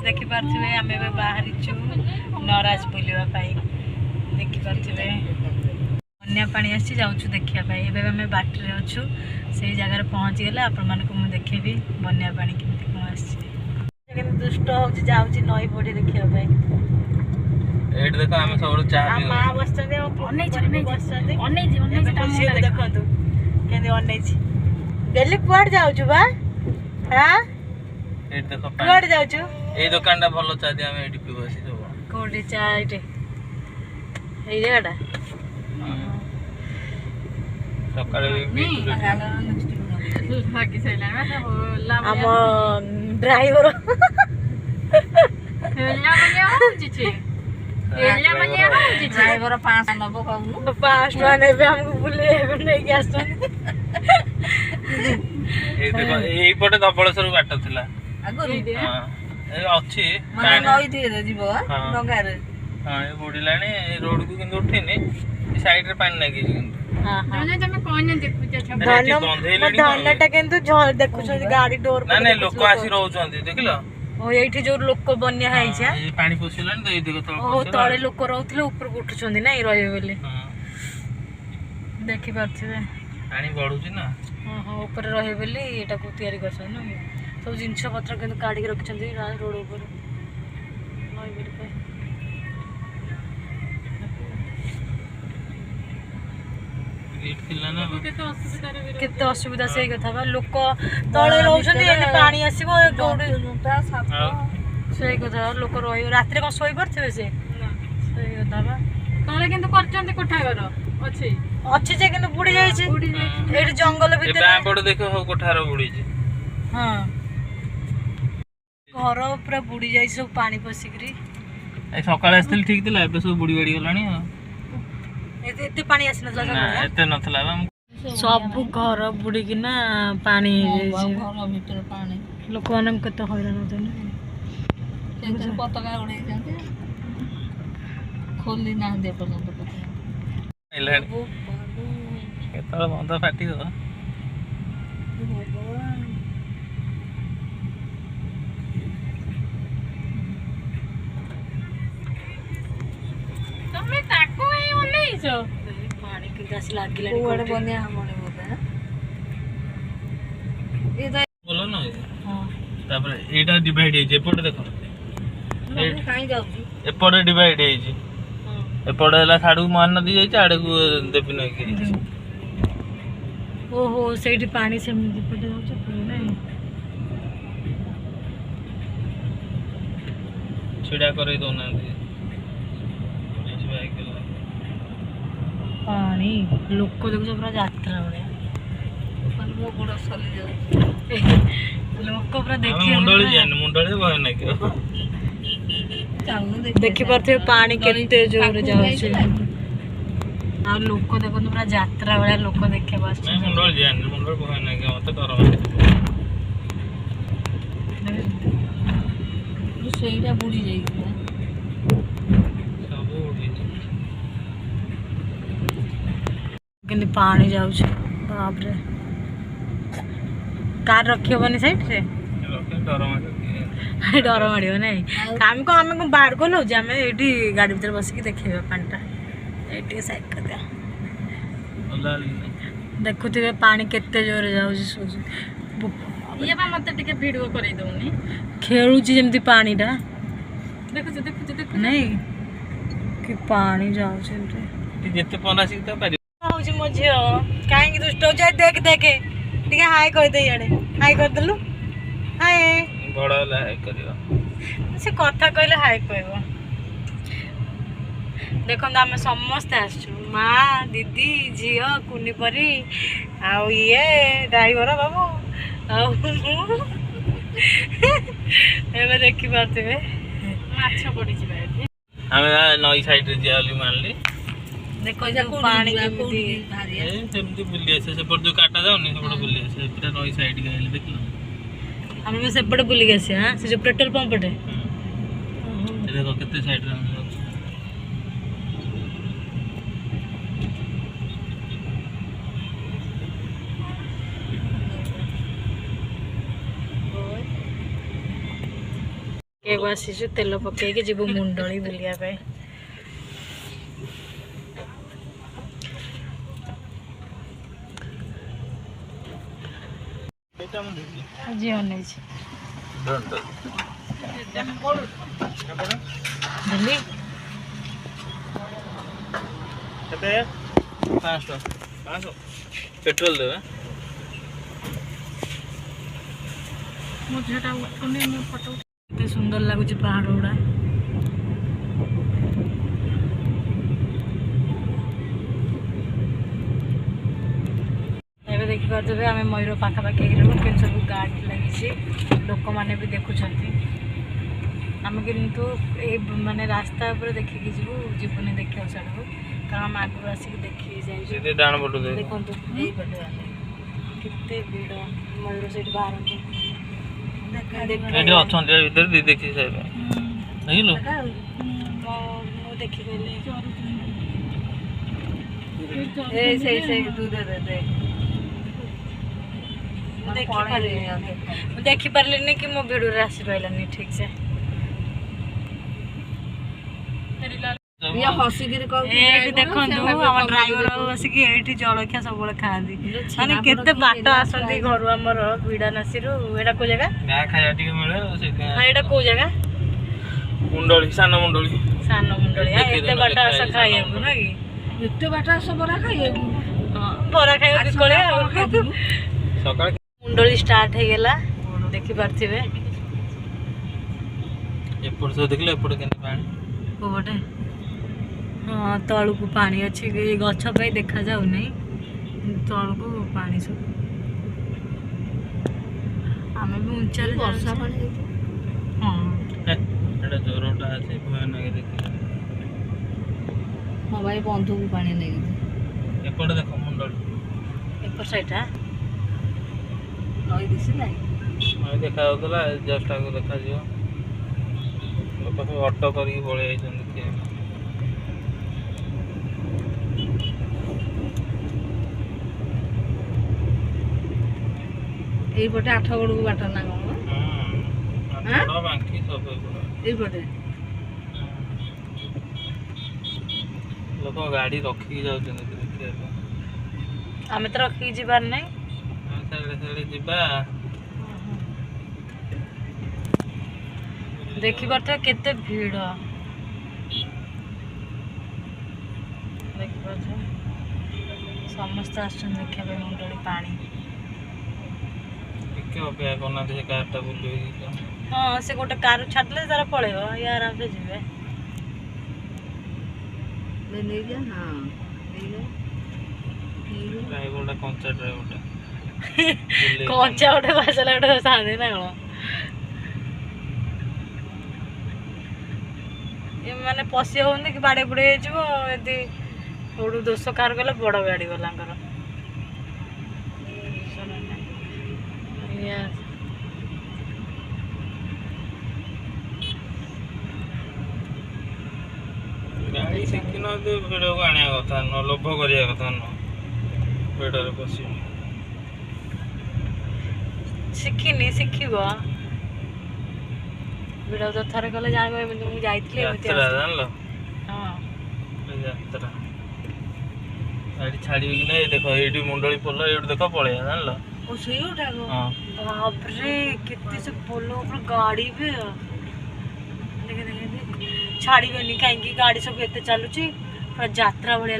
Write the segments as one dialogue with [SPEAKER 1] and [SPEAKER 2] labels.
[SPEAKER 1] देखि पार्थिबे आमे बाहरी छु नराज बुलिबा पाई देखि पार्थिबे बन्या पानी आसी जाउछु देखिया पाई एबे आमे बाटरे अछु से जगह पहुंच गेला आपण मानको मु देखेबी बन्या पानी केमती को आसी केन दुष्ट हो जाउछि नई पड़ी देखिया पाई
[SPEAKER 2] एट देखो आमे सब चाह पी
[SPEAKER 1] मां बसचंदे अनै देखंतु केंदे अनै छि दिल्ली कुआड जाउछु बा हां
[SPEAKER 2] एट देखो
[SPEAKER 1] कुआड जाउछु
[SPEAKER 2] ए दुकान टा भलो चाह दे आमे एडी पी बसी सब
[SPEAKER 1] कोडी चाह एटे ए जगहटा
[SPEAKER 2] सकाळे
[SPEAKER 1] बाकी सैला हम ड्राइवर ड्राइवर 5 नबो कहू 5 नेबे हमको बुले नै गयासन
[SPEAKER 2] ए देखो एई पटे धबळेश्वर बाट थिला
[SPEAKER 1] आगो
[SPEAKER 2] हां ए अछि
[SPEAKER 1] माने नई दिए जीवो डंगा रे
[SPEAKER 2] हां ए बुडिलाणी रोड को किंतु उठिनी साइड रे पानी लागी किंतु
[SPEAKER 1] हां हां
[SPEAKER 3] माने तमे कोन देखु छ
[SPEAKER 1] धनटा केंतु देखु छ गाड़ी डोर
[SPEAKER 2] ना ना लोक आसी रहउछंती देखिलो
[SPEAKER 1] ओ एठी जो लोक बन्या हाई छ
[SPEAKER 2] ए पानी पोसिलानी त ए देखो तळ
[SPEAKER 1] ओ तळे लोक रहउथले ऊपर उठुछंदी नै रहबे बोले देखि पारथिबे
[SPEAKER 2] पानी बढुची ना
[SPEAKER 1] हां हां ऊपर रहबे बोली एटा को तयारी करछन न सब जिंस पत्र केंतु काढी के रखछंदी रोड ऊपर नई बिर पे केते असुविधा से कथा बा लोक तळे रहउछंदी एने पानी आसीबो गौडी से कथा लोक रहियो रात्रि को सोई परथिबे से कथा बा
[SPEAKER 3] तळे किंतु करचंती कोठा घर अछि
[SPEAKER 1] अछि जे किंतु बुडी जाय छै एठी जंगल
[SPEAKER 2] ए
[SPEAKER 1] भीतर
[SPEAKER 2] बा पड़ देखो हो कोठार बुडी छै
[SPEAKER 1] हां घर पूरा बुडी जाय सब पानी पसिकरी
[SPEAKER 2] ए सकाळे आस्थिल ठीक थिला एबे सब बुडी बडी गलानी
[SPEAKER 1] एते पानी आसनला
[SPEAKER 2] ना एते नथला बा
[SPEAKER 1] सब घर बुडी किना पानी
[SPEAKER 3] घर भीतर पानी
[SPEAKER 1] लोक मानम कत हैरान होतन
[SPEAKER 3] केते पताका उडे जाते खोली ना दे पर्यंत पता
[SPEAKER 2] एला केतळ बंद फाटी गो
[SPEAKER 3] तमे ताको ए ओनेइछो
[SPEAKER 1] पानी के गाछ लागिला
[SPEAKER 3] कोड बन्या हमने बोदा ए त
[SPEAKER 2] बोलो ना
[SPEAKER 1] हां
[SPEAKER 2] तापर एटा डिवाइड हे जे पटे देखो
[SPEAKER 3] काई जाउची
[SPEAKER 2] एपटे डिवाइड हे जे एपटे हला साडू मान नदी जाई छ आडे को देबी नै कि
[SPEAKER 1] ओहो सेठी पानी से पटे जाउछ नै
[SPEAKER 2] छिडा करे दो ना
[SPEAKER 1] पानी लोक देखो पूरा यात्रा भलिया
[SPEAKER 3] पर मो गोड़ सली जाउ
[SPEAKER 1] लोक पूरा
[SPEAKER 2] मुंडली जान मुंडली भय नै के
[SPEAKER 3] चालू
[SPEAKER 1] देखि परथे पानी केते जोर जाउछ आ लोक देखो पूरा यात्रा भलिया लोक देखे बस
[SPEAKER 2] नै मुंडली जान मुंडल भय नै के मत कर
[SPEAKER 3] सेइटा बुडी जाई
[SPEAKER 2] सब उडी
[SPEAKER 1] किंतु पानी जाउछ बाप रे कार रखियो बनी साइड रे डर माड़ियो नै काम को हमें को बाहर को लो जे हमें एठी गाड़ी भीतर बस के देखेबा पानीटा एठी साइड कर दे देखुथिबे पानी केते जोर जाउछ सोच
[SPEAKER 3] ये बा मते टिके वीडियो करै दउनी
[SPEAKER 1] खेलुची जेमती पानीटा
[SPEAKER 3] देखु
[SPEAKER 1] नै कि पानी जाउछ
[SPEAKER 2] जेते पना सिकता पारी
[SPEAKER 1] होउची मो झियो काहे कि दुष्ट हो जाय देख देखे टिके हाय कह दे याडे हाय कर दलु हाय
[SPEAKER 2] बड़ा लाय करियो
[SPEAKER 1] से कथा कहले हाय कहबो देखो हम समस्त आसछु माँ दीदी झियो कुनी परी आउ ये ड्राइवर बाबू आउ एबे देखि पारथिबे
[SPEAKER 3] माछ पड़ी जिबा
[SPEAKER 2] हमें नई साइड रे जियाली मानली
[SPEAKER 1] देखो जे पानी केमती
[SPEAKER 2] ए सेमती बुली आसे से पर जो काटा जाउनी से बड़ बुली आसे पूरा नई साइड गइले देखलो
[SPEAKER 1] हम से बड़ बुली गसे हां से जो पेट्रोल पंप पटे
[SPEAKER 2] देखो कितने साइड रे
[SPEAKER 1] କେକୁ ଆସିଛୁ ତେଲ ପକେଇକି ଯିବୁ ମୁଣ୍ଡଳି ବୁଲିବା ପାଇଁ। ଆଜି ଅନେଇଛି ବୁଲି
[SPEAKER 2] पेट्रोल देवे
[SPEAKER 3] ମୋ ଝିଅଟା ଉଠୁନି ମୁଁ ଫଟୋ
[SPEAKER 1] କେତେ ସୁନ୍ଦର ଲାଗୁଛି ପାହାଡ଼ ଗୁଡ଼ା। ଏବେ ଦେଖିପାରୁଥିବେ ଆମେ ମୟୂର ପାଖାପାଖି ହେଇଗଲୁ କିନ୍ତୁ ସବୁ ଗାଡ଼ି ଲାଗିଛି ଲୋକମାନେ ବି ଦେଖୁଛନ୍ତି। ଆମେ କିନ୍ତୁ ଏଇ ମାନେ ରାସ୍ତା ଉପରେ ଦେଖିକି ଯିବୁନି ଦେଖିବାକୁ ସିଆଡ଼କୁ କାରଣ ଆମେ ଆଗରୁ ଆସିକି ଦେଖିକି ଯାଇଛୁ।
[SPEAKER 2] ଡାଣ ପଟୁ
[SPEAKER 1] ଦେଖନ୍ତୁ ଏଇପଟେ କେତେ ଭିଡ଼ ମୟୂର ସେଇଠି ବାହାରନ୍ତି
[SPEAKER 2] ଏଠି ଅଛନ୍ତି ଭିତରେ ଦି ଦେଖି ସାରିବେ ଦେଖିଲୁ
[SPEAKER 1] ମୁଁ ଦେଖିପାରିଲି ମୁଁ ଦେଖିପାରିଲିନି କି ମୋ ଭିଡ଼ିଓରେ ଆସିପାରିଲାନି ଠିକ୍ ସେ। ଏଇଠି ଦେଖନ୍ତୁ ଆମ ଡ୍ରାଇଭର ବସିକି ଏଇଠି ଜଳଖିଆ ସବୁବେଳେ ଖାଆନ୍ତି ମାନେ କେତେ ବାଟ ଆସନ୍ତି ଘରୁ ଆମର ବିଡ଼ାନାସୀରୁ। ଏଇଟା କୋଉ ଜାଗା
[SPEAKER 2] ଖାଇବା ଟିକେ ମିଳେ
[SPEAKER 1] ଏଇଟା କୋଉ ଜାଗା
[SPEAKER 2] ମୁଣ୍ଡଳି ସାନ ମୁଣ୍ଡଳି
[SPEAKER 1] ଏତେ ବାଟ ଆସ ଖାଇବାକୁ ନା କି
[SPEAKER 3] ଏତେ ବାଟ ଆସ ବରା ଖାଇବାକୁ
[SPEAKER 1] ବରା ଖାଇବାକୁ ବିକଳେ ଆଉ
[SPEAKER 2] ସକାଳେ
[SPEAKER 1] ମୁଣ୍ଡଳି ଷ୍ଟାର୍ଟ ହେଇଗଲା ଦେଖିପାରୁଥିବେ।
[SPEAKER 2] ଏପଟ ସବୁ ଦେଖିଲେ ଏପଟେ କେମିତି ପାଣି
[SPEAKER 1] କୋଉପଟେ ହଁ ତଳକୁ ପାଣି ଅଛି ଗଛ ପାଇଁ ଦେଖାଯାଉନାହିଁ ତଳକୁ ପାଣି ସବୁ। ଆମେ ବି ଉଞ୍ଚାରେ ବର୍ଷା ପାଣି ହଁ
[SPEAKER 2] ଏଟା ଜ୍ୱରଟା ଅଛି ଭୟ ନାଗେ ଦେଖିଲେ
[SPEAKER 3] ହଁ ଭାଇ ବନ୍ଧୁକୁ ପାଣି ନେଇକି
[SPEAKER 2] ଏପଟେ ଦେଖ ମୁଣ୍ଡଳି
[SPEAKER 1] ଏପଟ ସାଇଡଟା ନଈ ଦିଶିଲା
[SPEAKER 2] ଦେଖାଯାଉଥିଲା ଜଷ୍ଟ ଆଗକୁ ଦେଖାଯିବ। ଲୋକ ସବୁ ଅଟୋ କରିକି ପଳେଇ ଯାଇଛନ୍ତି ଦେଖିବା।
[SPEAKER 3] ଏଇପଟେ ଆଠଗଡ଼କୁ ବାଟ ନା କଣ
[SPEAKER 2] ବାଙ୍କି ସବୁ
[SPEAKER 3] ଏଇପଟେ
[SPEAKER 2] ଲୋକ ଗାଡି ରଖିକି ଯାଉଛନ୍ତି ଦେଖିବା ପାଇଁ।
[SPEAKER 1] ଆମେ ତ ରଖିକି ଯିବାର ନାହିଁ
[SPEAKER 2] ଯିବା
[SPEAKER 1] ଦେଖିପାରୁଥିବେ କେତେ ଭିଡ଼ ଦେଖିପାରୁଥିବେ ସମସ୍ତେ ଆସୁଛନ୍ତି ଦେଖିବା ପାଇଁ ମୁଣ୍ଡଳି ପାଣି।
[SPEAKER 2] ଟିକେ ଅପେକ୍ଷା କରୁନାହାନ୍ତି ସେ କାରଟା ବୁଲିବ
[SPEAKER 1] ହଁ ସେ ଗୋଟେ କାର ଛାଡ଼ିଲେ ତାର ପଳେଇବ ଇଏ ଆରାମସେ ଯିବେ
[SPEAKER 3] ନେଇଯା ହଁ
[SPEAKER 2] ଡ୍ରାଇଭରଟା କଞ୍ଚା ଡ୍ରାଇଭରଟା
[SPEAKER 1] କଞ୍ଚା ଗୋଟେ ଭାଷା ଗୋଟେ ଥାନ୍ତି ନା କ'ଣ ଏମାନେ ପଶି ହଉନି କି ବାଡ଼େଇ ବୁଡ଼େଇ ହେଇଯିବ ଯଦି କୋଉଠୁ ଦୋଷ କାହାର ଗଲେ ବଡ଼ ଗାଡ଼ି ବାଲାଙ୍କର।
[SPEAKER 2] ଗାଡ଼ି ଶିଖିନାହାନ୍ତି ଭିଡ଼ିଓକୁ ଆଣିବା କଥା ନୁହଁ ଲୋଭ କରିବା କଥା ନୁହଁ ଭିଡ଼ିଓରେ ପଶିବ
[SPEAKER 1] ଶିଖିନି ଶିଖିବ ଭିଡ଼ିଓ ତ ଥରେ କଲେ ଜାଣିବ ଏମିତି ମୁଁ ଯାଇଥିଲି
[SPEAKER 2] ଜାଣିଲ
[SPEAKER 1] ହଁ
[SPEAKER 2] ଯାତ୍ରା ଗାଡ଼ି ଛାଡ଼ିବି କି ନାହିଁ ଦେଖ ଏଇଠି ମୁଣ୍ଡଳି ପୋଲ ଏଇଠି ଦେଖ ପଳେଇବା ଜାଣିଲ ବାପରେ କେତେ ସେ ପୋଲ ଉପରେ ଗାଡ଼ି ବି ଛାଡ଼ିବେନି କାହିଁକି ଗାଡ଼ି ସବୁ ଏତେ ଚାଲୁଛି ପୁରା ଯାତ୍ରା ଭଳିଆ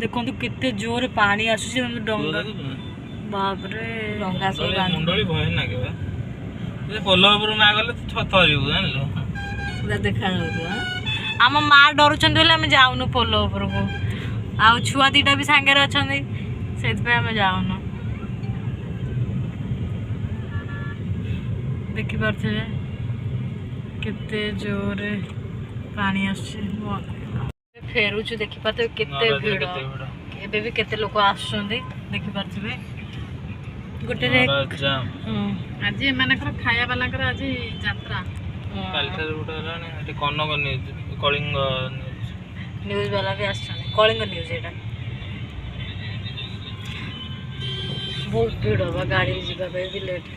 [SPEAKER 2] ଦେଖନ୍ତୁ କେତେ ଜୋରରେ ପାଣି ଆସୁଛି ଡଙ୍ଗା ବାପରେ ଡଙ୍ଗା ସବୁ ମୁଣ୍ଡଳି ଭୟ ଲାଗିବ ପୋଲ ଉପରୁ ନା ଗଲେ ଥରିବୁ ଜାଣିଲୁ
[SPEAKER 3] ପୁରା ଦେଖାଯାଉଥିବ।
[SPEAKER 1] ଆମ ମା ଡରୁଛନ୍ତି ବୋଲି ଆମେ ଯାଉନୁ ପୋଲ ଉପରକୁ ଆଉ ଛୁଆ ଦିଟା ବି ସାଙ୍ଗରେ ଅଛନ୍ତି ସେଇଥିପାଇଁ ଆମେ ଯାଉନୁ। ଦେଖିପାରୁଥିବେ କେତେ ଜୋରରେ ପାଣି ଆସୁଛି ଫେରୁଛୁ ଦେଖିପାରୁଥିବେ କେତେ ଭିଡ଼ ଏବେ ବି କେତେ ଲୋକ ଆସୁଛନ୍ତି ଦେଖିପାରୁଥିବେ ଗୋଟେ
[SPEAKER 3] ଆଜି ଏମାନଙ୍କର ଖାଇବା ବାଲାଙ୍କର ଆଜି ଯାତ୍ରା
[SPEAKER 2] କାଲିଠାରୁ ଗୋଟେ ହେଲାଣି ଏଠି କନକ ନ୍ୟୁଜ୍ କଳିଙ୍ଗ
[SPEAKER 1] ନ୍ୟୁଜ୍ ବାଲା ବି ଆସିଛନ୍ତି କଳିଙ୍ଗ ନ୍ୟୁଜ୍ ଏଇଟା ବହୁତ ଭିଡ଼ ବା ଗାଡ଼ି ଯିବା ପାଇଁ ବି ଲେଟ୍।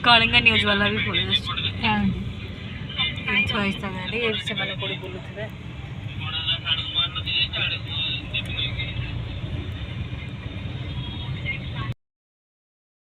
[SPEAKER 1] कलिंगा न्यूज वाला भी पड़े थोड़ा गाड़ी ये से मैंने कोड़ी बोलुथिबे